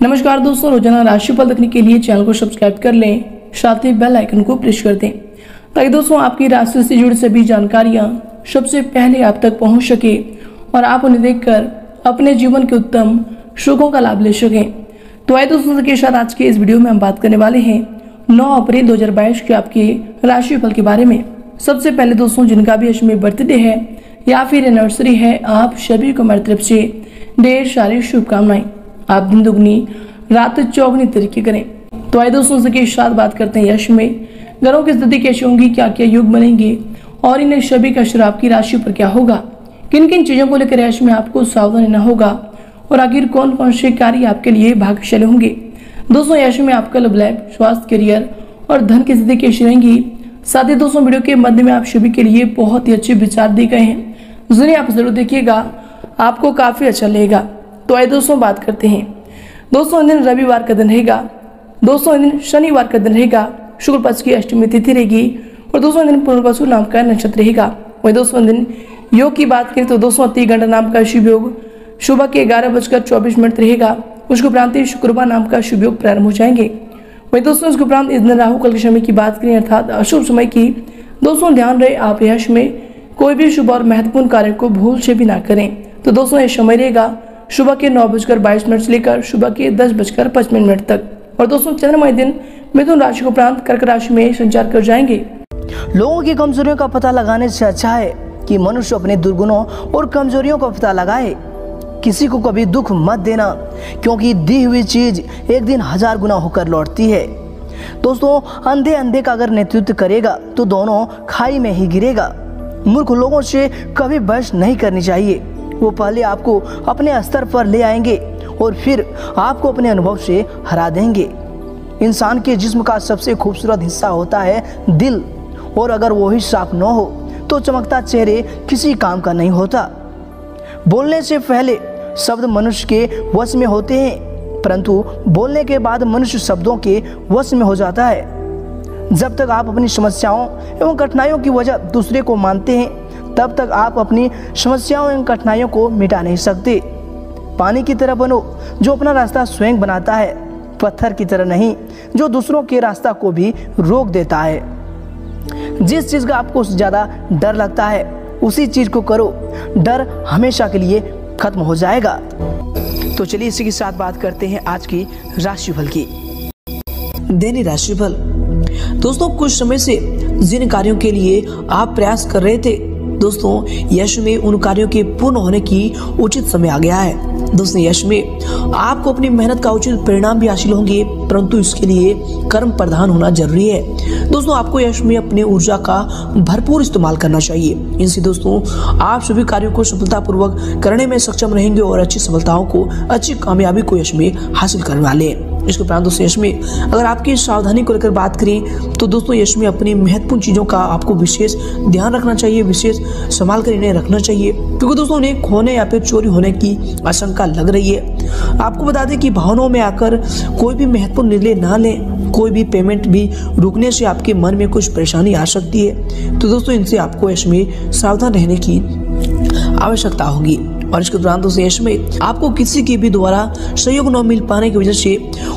नमस्कार दोस्तों, रोजाना राशिफल देखने के लिए चैनल को सब्सक्राइब कर लें, साथ ही बेल आइकन को प्रेस कर दें ताकि दोस्तों आपकी राशि से जुड़ी सभी जानकारियां सबसे पहले आप तक पहुंच सके और आप उन्हें देखकर अपने जीवन के उत्तम सुखों का लाभ ले सकें। तो आइए दोस्तों के साथ आज के इस वीडियो में हम बात करने वाले हैं 9 अप्रैल 2022 के आपके राशिफल के बारे में। सबसे पहले दोस्तों, जिनका भी इसमें बर्थडे है या फिर एनिवर्सरी है, आप सभी को मेरी तरफ से ढेर सारी शुभकामनाएं। आप दिन दुगनी रात चौगनी तरीके करें। तो आइए दोस्तों के साथ बात करते हैं यश में ग्रहों की स्थिति कैसी होंगी, क्या क्या योग बनेंगे और इन सभी का असर आपकी राशि पर क्या होगा, किन किन चीजों को लेकर यश में आपको सावधान रहना होगा और आखिर कौन कौन से कार्य आपके लिए भाग्यशाली होंगे। दोस्तों यश में आपका लव लाइफ, स्वास्थ्य, करियर और धन की स्थिति कैसी रहेंगी। साथ ही दोस्तों वीडियो के मध्य में आप सभी के लिए बहुत ही अच्छे विचार दिए गए हैं, जिन्हें आप जरूर देखिएगा, आपको काफी अच्छा लगेगा। तो आइए दोस्तों बात करते हैं। दोस्तों इन दिन रविवार का दिन रहेगा। दोस्तों इन दिन शनिवार का दिन रहेगा। शुक्ल पक्ष की अष्टमी तिथि रहेगी और दोस्तों इन दिन पुनर्वसु नाम का नक्षत्र रहेगा। वही दोस्तों इन दिन योग की बात करें तो दोस्तों अति गंडा नाम का शुभ योग सुबह के 11:24 रहेगा। उसके उपरांत शुक्रवार नाम का शुभ योग प्रारंभ हो जाएंगे। वही दोस्तों इसके उपरांत इस दिन राहु काल के समय की बात करें अर्थात अशुभ समय की, दोस्तों ध्यान रहे आप यश में कोई भी शुभ और महत्वपूर्ण कार्य को भूल से भी ना करें। तो दोस्तों यह समय रहेगा सुबह के 9:22 से लेकर सुबह के 10:55 तक। और दोस्तों चंद्रमा दिन मिथुन राशि को उपरांत कर्क राशि में संचार कर जाएंगे। लोगों की कमजोरियों का पता लगाने से अच्छा है कि मनुष्य अपने दुर्गुणों और कमजोरियों का पता लगाए। किसी को कभी दुख मत देना, क्योंकि दी हुई चीज एक दिन 1000 गुना होकर लौटती है। दोस्तों अंधे अंधे का अगर नेतृत्व करेगा तो दोनों खाई में ही गिरेगा। मूर्ख लोगों से कभी बहस नहीं करनी चाहिए। वो पहले आपको अपने स्तर पर ले आएंगे और फिर आपको अपने अनुभव से हरा देंगे। इंसान के जिस्म का सबसे खूबसूरत हिस्सा होता है दिल, और अगर वो ही साफ न हो तो चमकता चेहरे किसी काम का नहीं होता। बोलने से पहले शब्द मनुष्य के वश में होते हैं, परंतु बोलने के बाद मनुष्य शब्दों के वश में हो जाता है। जब तक आप अपनी समस्याओं एवं कठिनाइयों की वजह दूसरे को मानते हैं, तब तक आप अपनी समस्याओं एवं कठिनाइयों को मिटा नहीं सकते। पानी की तरह बनो जो अपना रास्ता स्वयं बनाता है, पत्थर की तरह नहीं जो दूसरों के रास्ता को भी रोक देता है। जिस चीज़ का आपको ज़्यादा डर लगता है उसी चीज़ को करो, डर हमेशा के लिए खत्म हो जाएगा। तो चलिए इसी के साथ बात करते हैं आज की राशिफल की। दैनिक राशिफल। दोस्तों कुछ समय से जिन कार्यों के लिए आप प्रयास कर रहे थे, दोस्तों यश में उन कार्यों के पूर्ण होने की उचित समय आ गया है। दोस्तों यश में आपको अपनी मेहनत का उचित परिणाम भी हासिल होंगे, परंतु इसके लिए कर्म प्रधान होना जरूरी है। दोस्तों आपको यश में अपने ऊर्जा का भरपूर इस्तेमाल करना चाहिए। इनसे दोस्तों आप सभी कार्यों को सफलतापूर्वक करने में सक्षम रहेंगे और अच्छी सफलताओं को, अच्छी कामयाबी को यश में हासिल करने वाले हैं। इसके उपरांत दोस्तों यश में अगर आपकी सावधानी को लेकर बात करें तो दोस्तों यश में अपनी महत्वपूर्ण चीज़ों का आपको विशेष ध्यान रखना चाहिए, विशेष संभाल कर इन्हें रखना चाहिए, क्योंकि दोस्तों उन्हें खोने या फिर चोरी होने की आशंका लग रही है। आपको बता दें कि भावनाओं में आकर कोई भी महत्वपूर्ण निर्णय ना लें। कोई भी पेमेंट भी रुकने से आपके मन में कुछ परेशानी आ सकती है। तो दोस्तों इनसे आपको यश में सावधान रहने की आवश्यकता होगी। और इसके दौरान दोस्तों यश में आपको किसी के भी द्वारा सहयोग न मिल पाने की वजह से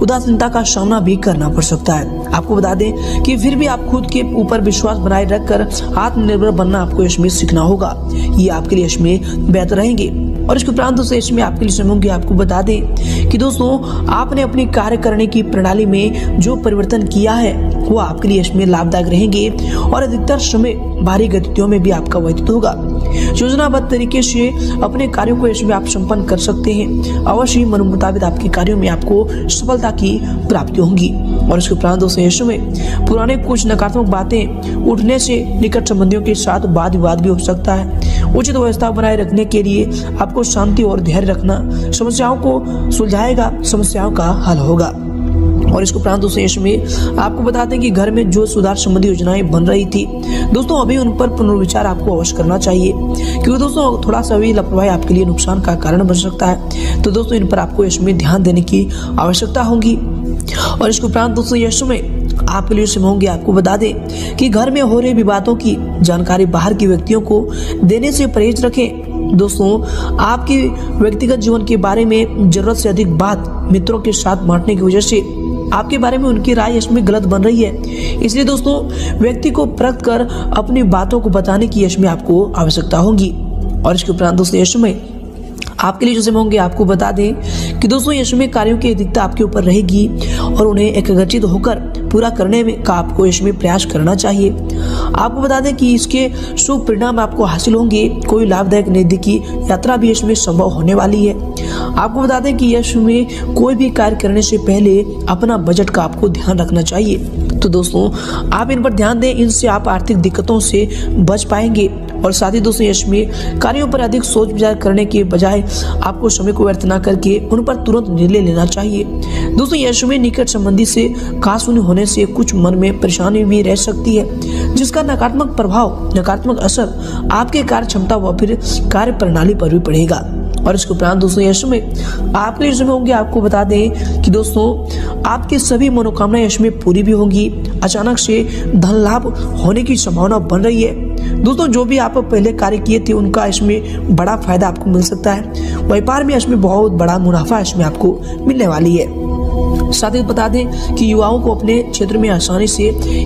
उदासीनता का सामना भी करना पड़ सकता है। आपको बता दें कि फिर भी आप खुद के ऊपर विश्वास बनाए रखकर आत्मनिर्भर बनना आपको यश में सीखना होगा। ये आपके लिए यश में बेहतर रहेंगे। और इसके उपरांत दोस्तों यश में आपके लिए समय होंगे। आपको बता दें कि दोस्तों आपने अपनी कार्य करने की प्रणाली में जो परिवर्तन किया है वो आपके लिए यश में लाभदायक रहेंगे और अधिकतर समय भारी गतिविधियों में भी आपका व्यतीत होगा। योजनाबद्ध तरीके से अपने कार्यों को यश में आप संपन्न कर सकते हैं। अवश्य ही मन मुताबिक आपके कार्यों में आपको सफलता की प्राप्ति होंगी। और इसके उपरांत दोस्तों यश में पुराने कुछ नकारात्मक बातें उठने से निकट संबंधियों के साथ वाद विवाद भी हो सकता है। उचित व्यवस्था बनाए रखने के लिए आपको शांति और धैर्य रखना समस्याओं को सुलझाएगा, समस्याओं का हल होगा। और इसके उपरांत दोस्तों यश में आपको बताते हैं कि घर में जो सुधार संबंधी योजनाएं बन रही थी, दोस्तों अभी उन पर पुनर्विचार आपको अवश्य करना चाहिए, क्योंकि दोस्तों थोड़ा सा भी लापरवाही आपके लिए नुकसान का कारण बन सकता है। तो दोस्तों इन पर आपको यश में ध्यान देने की आवश्यकता होगी। और इसके उपरांत दोस्तों यश में आपके लिए समय होंगे। आपको बता दें कि घर में हो रहे विवादों की जानकारी बाहर के व्यक्तियों को देने से परहेज रखें। दोस्तों, आपके व्यक्तिगत जीवन के बारे में जरूरत से अधिक बात मित्रों के साथ बांटने की वजह से आपके बारे में उनकी राय इसमें गलत बन रही है। इसलिए दोस्तों, व्यक्ति को परख कर अपनी बातों को बताने की इसमें आपको आवश्यकता होगी। और इसके उपरांत दोस्तों, इसमें आपके लिए जो समय होंगे आपको बता दें कि दोस्तों, इसमें कार्यों की अधिकता आपके ऊपर रहेगी और उन्हें एकाग्रचित होकर पूरा करने में का आपको इसमें प्रयास करना चाहिए। आपको बता दें कि इसके शुभ परिणाम आपको हासिल होंगे। कोई लाभदायक नजदीकी यात्रा भी इसमें संभव होने वाली है। आपको बता दें कि इसमें कोई भी कार्य करने से पहले अपना बजट का आपको ध्यान रखना चाहिए। तो दोस्तों, आप इन पर ध्यान दें, इनसे आप आर्थिक दिक्कतों से बच पाएंगे। और साथ ही दोस्तों, इसमें कार्यों पर अधिक सोच विचार करने के बजाय आपको समय को व्यर्थ न करके उन पर तुरंत निर्णय लेना चाहिए। दोस्तों, इसमें निकट संबंधी से कहासुनी होने से कुछ मन में परेशानी भी रह सकती है, जिसका नकारात्मक प्रभाव, नकारात्मक असर आपके कार्य क्षमता व फिर कार्य प्रणाली पर भी पड़ेगा। और इसके उपरांत दोस्तों, इसमें आपके लिए समय होंगे आपको बता दें कि दोस्तों, आपकी सभी मनोकामनाएं इसमें पूरी भी होंगी। अचानक से धन लाभ होने की संभावना बन रही है। दोस्तों, जो भी आप पहले कार्य किए थे उनका इसमें बड़ा फायदा आपको मिल सकता है। व्यापार में इसमें बहुत बड़ा मुनाफा इसमें आपको मिलने वाली है। साथ ही बता दें कि युवाओं को अपने क्षेत्र में आसानी से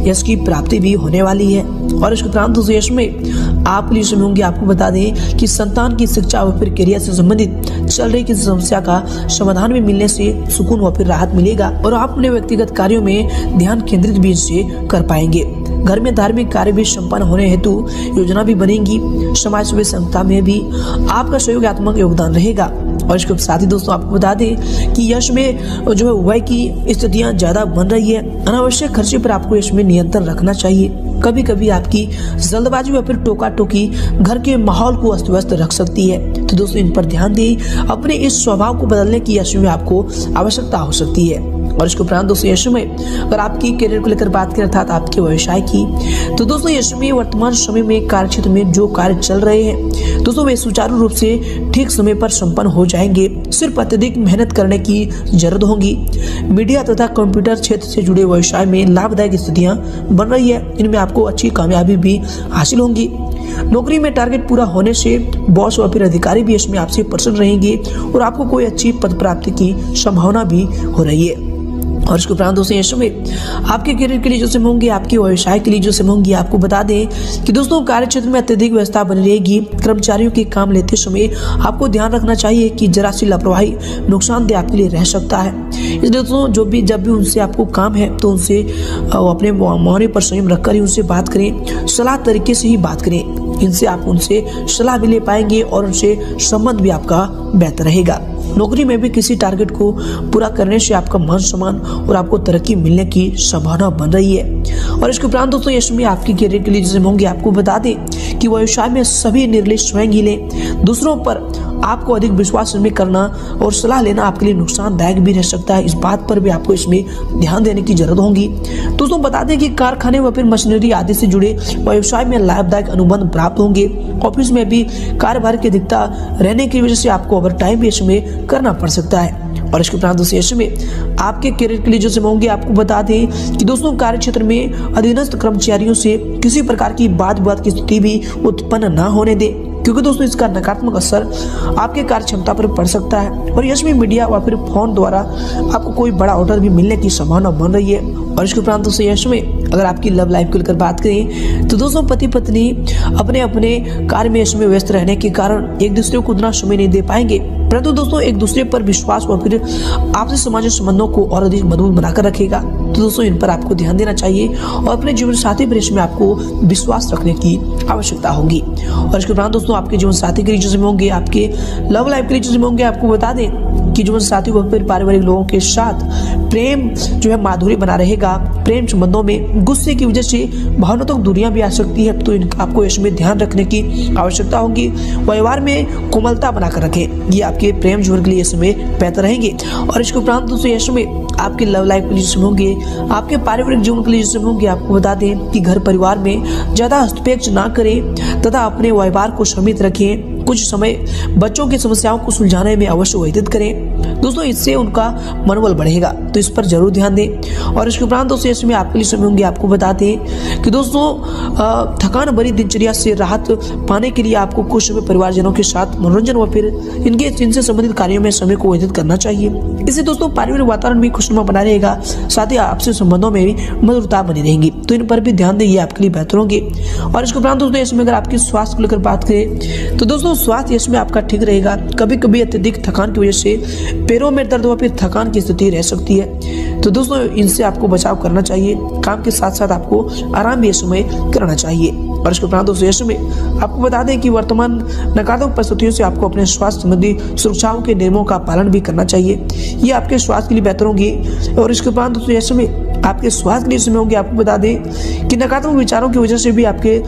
यश की प्राप्ति भी होने वाली है। और इसके उपरांत दोस्तों, इसमें आप लिए समय होंगे आपको बता दें कि संतान की शिक्षा व फिर करियर से संबंधित चल रही किसी समस्या का समाधान भी मिलने से सुकून व फिर राहत मिलेगा और आप अपने व्यक्तिगत कार्यों में ध्यान केंद्रित भी इससे कर पाएंगे। घर में धार्मिक कार्य भी संपन्न होने हेतु योजना भी बनेगी। समाज सेवा संस्था में भी आपका सहयोगात्मक योगदान रहेगा। और इसके साथ ही दोस्तों, आपको बता दें कि यश में जो है व्यय की स्थितियां ज्यादा बन रही है। अनावश्यक खर्चे पर आपको इसमें नियंत्रण रखना चाहिए। कभी कभी आपकी जल्दबाजी या फिर टोका टोकी घर के माहौल को अस्त व्यस्त रख सकती है। तो दोस्तों, इन पर ध्यान दें। अपने इस स्वभाव को बदलने की यश में आपको आवश्यकता हो सकती है। और इसके उपरांत दोस्तों, यश में अगर आपकी करियर को लेकर बात करें अर्थात आपके व्यवसाय की, तो दोस्तों, यश में वर्तमान समय में कार्य क्षेत्र में जो कार्य चल रहे हैं दोस्तों, वे सुचारू रूप से ठीक समय पर संपन्न हो जाएंगे। सिर्फ अत्यधिक मेहनत करने की जरूरत होगी। मीडिया तथा कंप्यूटर क्षेत्र से जुड़े व्यवसाय में लाभदायक स्थितियां बन रही है। इनमें आपको अच्छी कामयाबी भी हासिल होंगी। नौकरी में टारगेट पूरा होने से बॉस और फिर अधिकारी भी इसमें आपसे प्रसन्न रहेंगे और आपको कोई अच्छी पद प्राप्ति की संभावना भी हो रही है। और इसके उपरांत दोस्तों, इसमें आपके करियर के लिए जो समय होंगे, आपके व्यवसाय के लिए जो समय होंगे, आपको बता दें कि दोस्तों, कार्य क्षेत्र में अत्यधिक व्यवस्था बनी रहेगी। कर्मचारियों के काम लेते समय आपको ध्यान रखना चाहिए कि जरा सी लापरवाही नुकसानदेह आपके लिए रह सकता है। इसलिए दोस्तों, जब भी उनसे आपको काम है तो उनसे अपने मौन पर संयम रखकर ही उनसे बात करें। सलाह तरीके से ही बात करें। इनसे आप उनसे सलाह भी ले पाएंगे और उनसे संबंध भी आपका बेहतर रहेगा। नौकरी में भी किसी टारगेट को पूरा करने से आपका मान सम्मान और आपको तरक्की मिलने की संभावना बन रही है। और इसके उपरांत दोस्तों, इसमें आपके करियर के लिए जैसे होंगे, आपको बता दें कि व्यवसाय में सभी निर्णय स्वयं ही लें। दूसरों पर आपको अधिक विश्वास करना और सलाह लेना आपके लिए नुकसानदायक भी रह सकता है। इस बात पर भी आपको इसमें ध्यान देने की जरूरत होगी। दोस्तों, बता दें कि कारखाने व फिर मशीनरी आदि से जुड़े व्यवसाय में लाभदायक अनुबंध प्राप्त होंगे। ऑफिस में भी कार्यभार की अधिकता रहने की वजह से आपको ओवर टाइम भी इसमें करना पड़ सकता है। और इसके उपरांत दोस्तों, इसमें आपके करियर के लिए जो समय होंगे, आपको बता दें कि दोस्तों, कार्य क्षेत्र में अधीनस्थ कर्मचारियों से किसी प्रकार की वाद विवाद की स्थिति भी उत्पन्न न होने दें, क्योंकि दोस्तों, इसका नकारात्मक असर आपके कार्य क्षमता पर पड़ सकता है। और इसमें मीडिया व फिर फोन द्वारा आपको कोई बड़ा ऑर्डर भी मिलने की संभावना बन रही है। और इसके उपरांत दोस्तों, इसमें अगर आपकी लव लाइफ को लेकर बात करें तो दोस्तों, पति पत्नी अपने अपने कार्य में इसमें व्यस्त रहने के कारण एक दूसरे को उतना समय नहीं दे पाएंगे, परंतु दोस्तों, एक दूसरे पर विश्वास व फिर आपसी सामाजिक संबंधों को और अधिक मजबूत बनाकर रखेगा। तो दोस्तों, इन पर आपको ध्यान देना चाहिए और अपने जीवन साथी पर इसमें आपको विश्वास रखने की आवश्यकता होगी। और इसके उपरांत दोस्तों, आपके जीवन साथी के लिए जो समय होंगे, आपके लव लाइफ के लिए जो समय होंगे, आपको बता दें कि जीवन साथी व फिर पारिवारिक लोगों के साथ प्रेम जो है माधुर्य बना रहेगा। प्रेम संबंधों में गुस्से की वजह से भावनात्मक दूरियां भी आ सकती है, तो इनका आपको इसमें ध्यान रखने की आवश्यकता होगी। व्यवहार में कोमलता बनाकर रखें, ये आपके प्रेम जीवन के लिए इसमें बेहतर रहेंगे। और इसके उपरांत दोस्तों, इसमें आपके लव लाइफ के लिए जो होंगे, आपके पारिवारिक जीवन के लिए जो होंगे, आपको बता दें कि घर परिवार में ज्यादा हस्तक्षेप ना करें तथा अपने व्यवहार को सीमित रखें। कुछ समय बच्चों की समस्याओं को सुलझाने में अवश्य व्यतीत करें दोस्तों, इससे उनका मनोबल बढ़ेगा, तो इस पर जरूर ध्यान दें। और इसके उपरांत दोस्तों ऐसे में आपके लिए समय होंगे, आपको बताते हैं कि दोस्तों थकान भरी दिनचर्या से राहत पाने के लिए आपको कुछ समय परिवारजनों के साथ मनोरंजन व फिर इनसे संबंधित कार्यों में समय को व्यतीत करना चाहिए। इससे दोस्तों पारिवारिक वातावरण भी खुशनुमा बना रहेगा, साथ ही आपसी संबंधों में भी मधुरता बनी रहेगी, तो इन पर भी ध्यान दें, ये आपके लिए बेहतर होंगे। और इसके उपरांत दोस्तों इसमें अगर आपकी स्वास्थ्य को लेकर बात करें तो दोस्तों स्वास्थ्य इसमें आपका ठीक रहेगा। कभी कभी अत्यधिक थकान की वजह से पैरों में दर्द व फिर थकान की स्थिति रह सकती है, तो दोस्तों इनसे आपको बचाव करना चाहिए। काम के साथ साथ आपको आराम भी इस समय करना चाहिए। और इसके उपरांत दोस्तों इसमें आपको बता दें कि वर्तमान नकारात्मक परिस्थितियों से आपको अपने स्वास्थ्य संबंधी सुरक्षाओं के नियमों का पालन भी करना चाहिए, ये आपके स्वास्थ्य के लिए बेहतर होंगी। और इसके उपरांत दोस्तों इसमें आपके स्वास्थ्य के लिए समय होंगे, आपको बता दें कि नकारात्मक विचारों की वजह से भी आपके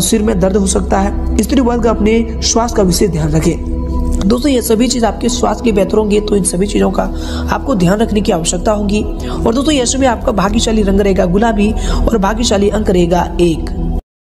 सिर में दर्द हो सकता है। स्त्री वर्ग अपने स्वास्थ्य का विशेष ध्यान रखें दोस्तों, ये सभी चीज़ आपके स्वास्थ्य के लिए बेहतर होंगे, तो इन सभी चीज़ों का आपको ध्यान रखने की आवश्यकता होगी। और दोस्तों ऐसे में आपका भाग्यशाली रंग रहेगा गुलाबी और भाग्यशाली अंक रहेगा 1।